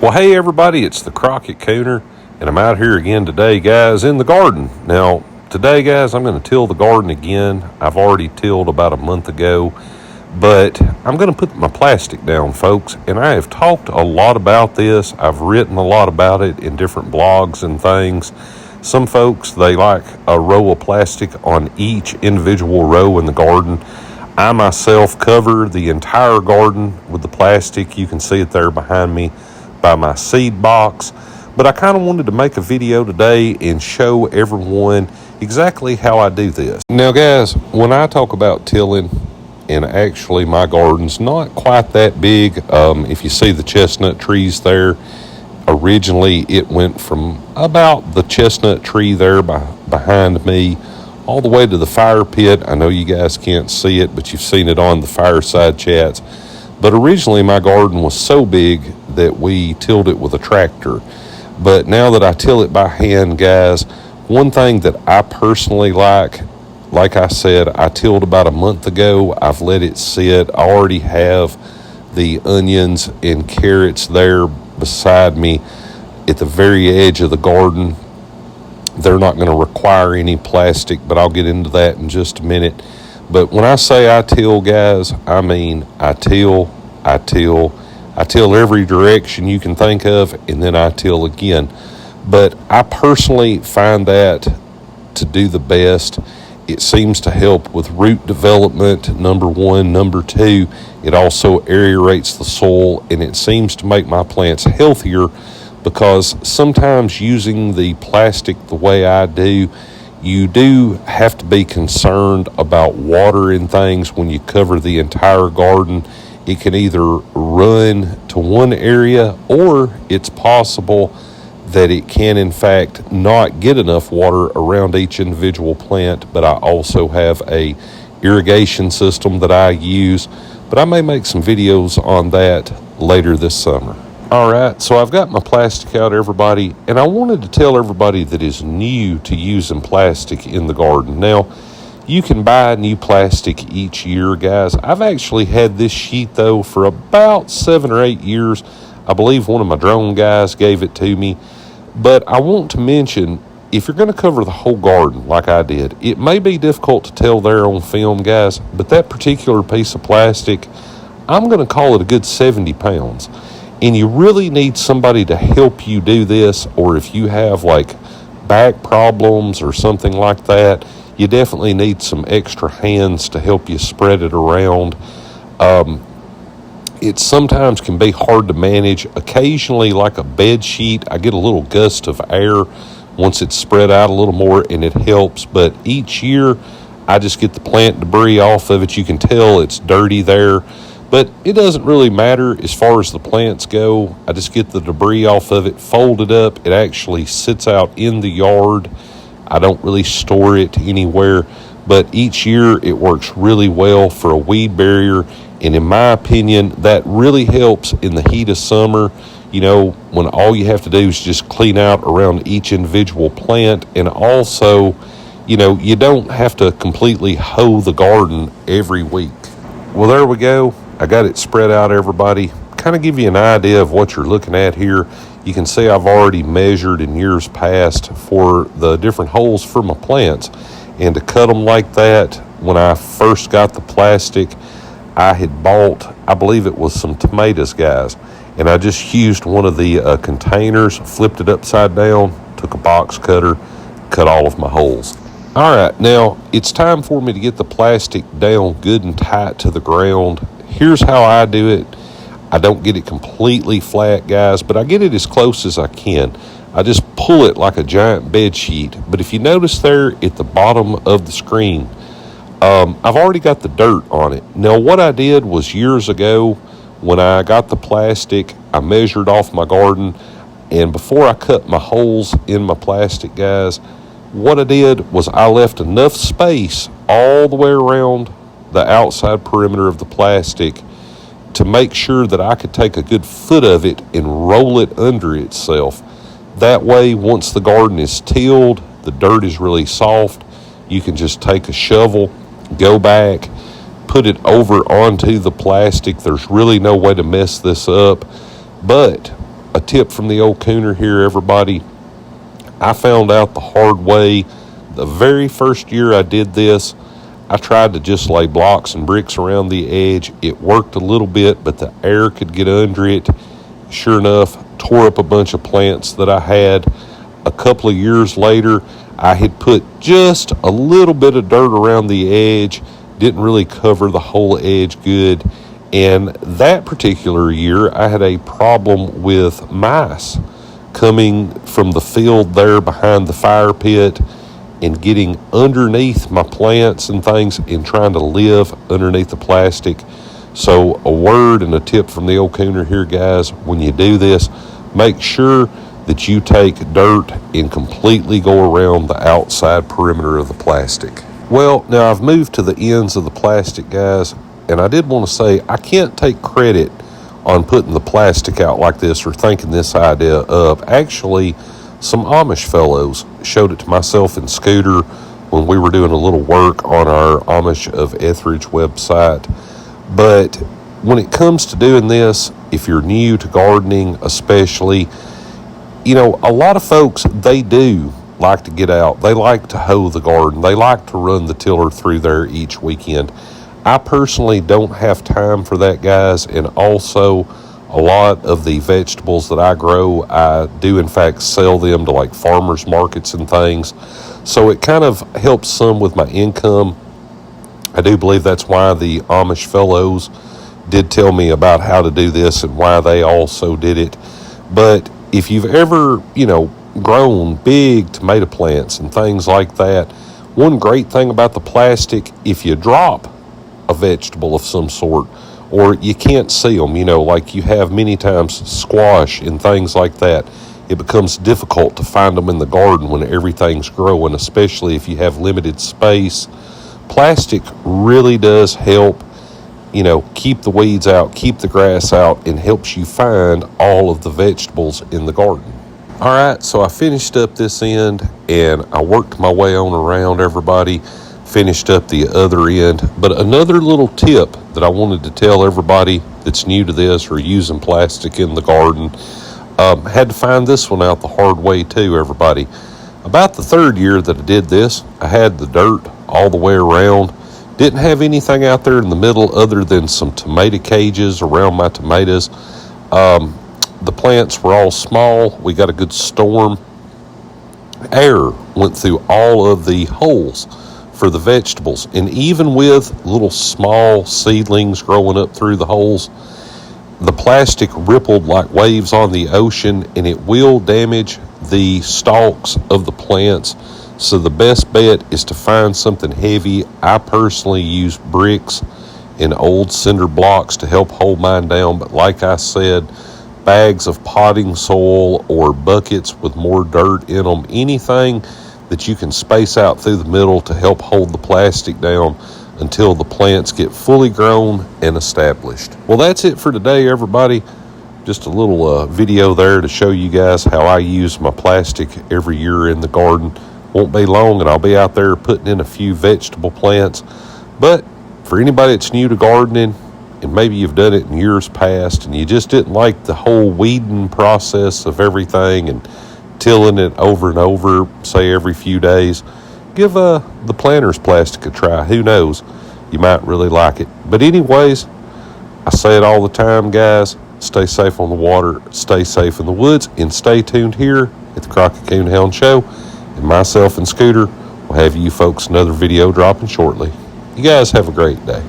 Well, hey everybody, it's the Crockett Coon'er, and I'm out here again today, guys, in the garden. Now, today, guys, I'm going to till the garden again. I've already tilled about a month ago, but I'm going to put my plastic down, folks, and I have talked a lot about this. I've written a lot about it in different blogs and things. Some folks, they like a row of plastic on each individual row in the garden. I myself cover the entire garden with the plastic. You can see it there behind me by my seed box, but I kind of wanted to make a video today and show everyone exactly how I do this. Now, guys, when I talk about tilling, and actually my garden's not quite that big. If you see the chestnut trees there, originally it went from about the chestnut tree there behind me all the way to the fire pit. I know you guys can't see it, but you've seen it on the fireside chats. But originally my garden was so big that we tilled it with a tractor. But now that I till it by hand, guys, one thing that I personally like I said, I tilled about a month ago. I've let it sit. I already have the onions and carrots there beside me at the very edge of the garden. They're not going to require any plastic, but I'll get into that in just a minute. But when I say I till, guys, I mean I till every direction you can think of, and then I till again. But I personally find that to do the best. It seems to help with root development, number one. Number two, it also aerates the soil, and it seems to make my plants healthier, because sometimes using the plastic the way I do, you do have to be concerned about water and things when you cover the entire garden. It can either run to one area, or it's possible that it can in fact not get enough water around each individual plant. But I also have a irrigation system that I use, but I may make some videos on that later this summer. All right, so I've got my plastic out, everybody, and I wanted to tell everybody that is new to using plastic in the garden. Now, you can buy new plastic each year, guys. I've actually had this sheet, though, for about 7 or 8 years. I believe one of my drone guys gave it to me. But I want to mention, if you're going to cover the whole garden like I did, it may be difficult to tell there on film, guys, but that particular piece of plastic, I'm going to call it a good 70 pounds. And you really need somebody to help you do this, or if you have like back problems or something like that, you definitely need some extra hands to help you spread it around. It sometimes can be hard to manage. Occasionally, like a bed sheet, I get a little gust of air once it's spread out a little more, and it helps. But each year, I just get the plant debris off of it. You can tell it's dirty there, but it doesn't really matter as far as the plants go. I just get the debris off of it, fold it up. It actually sits out in the yard. I don't really store it anywhere, but each year it works really well for a weed barrier. And in my opinion, that really helps in the heat of summer, you know, when all you have to do is just clean out around each individual plant. And also, you know, you don't have to completely hoe the garden every week. Well, there we go. I got it spread out, everybody. Kind of give you an idea of what you're looking at here. You can see I've already measured in years past for the different holes for my plants. And to cut them like that, when I first got the plastic, I had bought, I believe it was some tomatoes, guys. And I just used one of the containers, flipped it upside down, took a box cutter, cut all of my holes. All right, now it's time for me to get the plastic down good and tight to the ground. Here's how I do it. I don't get it completely flat, guys, but I get it as close as I can. I just pull it like a giant bed sheet. But if you notice there at the bottom of the screen, I've already got the dirt on it. Now, what I did was years ago when I got the plastic, I measured off my garden, and before I cut my holes in my plastic, guys, what I did was I left enough space all the way around the outside perimeter of the plastic to make sure that I could take a good foot of it and roll it under itself. That way, once the garden is tilled, the dirt is really soft. You can just take a shovel, go back, put it over onto the plastic. There's really no way to mess this up. But a tip from the old Cooner here, everybody. I found out the hard way the very first year I did this. I tried to just lay blocks and bricks around the edge. It worked a little bit, but the air could get under it. Sure enough, tore up a bunch of plants that I had. A couple of years later, I had put just a little bit of dirt around the edge, didn't really cover the whole edge good. And that particular year, I had a problem with mice coming from the field there behind the fire pit and getting underneath my plants and things and trying to live underneath the plastic. So a word and a tip from the old Cooner here, guys, when you do this, make sure that you take dirt and completely go around the outside perimeter of the plastic. Well, now I've moved to the ends of the plastic, guys, and I did want to say I can't take credit on putting the plastic out like this or thinking this idea up. Actually, some Amish fellows showed it to myself and Scooter when we were doing a little work on our Amish of Etheridge website. But when it comes to doing this, if you're new to gardening especially, you know, a lot of folks, they do like to get out. They like to hoe the garden. They like to run the tiller through there each weekend. I personally don't have time for that, guys, and also a lot of the vegetables that I grow, I do in fact sell them to like farmers markets and things. So it kind of helps some with my income. I do believe that's why the Amish fellows did tell me about how to do this and why they also did it. But if you've ever, you know, grown big tomato plants and things like that, one great thing about the plastic, if you drop a vegetable of some sort or you can't see them, you know, like you have many times squash and things like that, it becomes difficult to find them in the garden when everything's growing, especially if you have limited space. Plastic really does help, you know, keep the weeds out, keep the grass out, and helps you find all of the vegetables in the garden. All right, so I finished up this end and I worked my way on around, everybody, finished up the other end. But another little tip that I wanted to tell everybody that's new to this or using plastic in the garden, had to find this one out the hard way too, everybody. About the third year that I did this, I had the dirt all the way around. Didn't have anything out there in the middle other than some tomato cages around my tomatoes. The plants were all small. We got a good storm. Air went through all of the holes for the vegetables. And even with little small seedlings growing up through the holes, the plastic rippled like waves on the ocean, and it will damage the stalks of the plants. So the best bet is to find something heavy. I personally use bricks and old cinder blocks to help hold mine down. But like I said, bags of potting soil or buckets with more dirt in them, anything that you can space out through the middle to help hold the plastic down until the plants get fully grown and established. Well, that's it for today, everybody. Just a little video there to show you guys how I use my plastic every year in the garden. Won't be long and I'll be out there putting in a few vegetable plants. But for anybody that's new to gardening, and maybe you've done it in years past and you just didn't like the whole weeding process of everything and tilling it over and over, say every few days, give the planter's plastic a try. Who knows? You might really like it. But anyways, I say it all the time, guys. Stay safe on the water, stay safe in the woods, and stay tuned here at the Crockett Coonhound Show. And myself and Scooter will have you folks another video dropping shortly. You guys have a great day.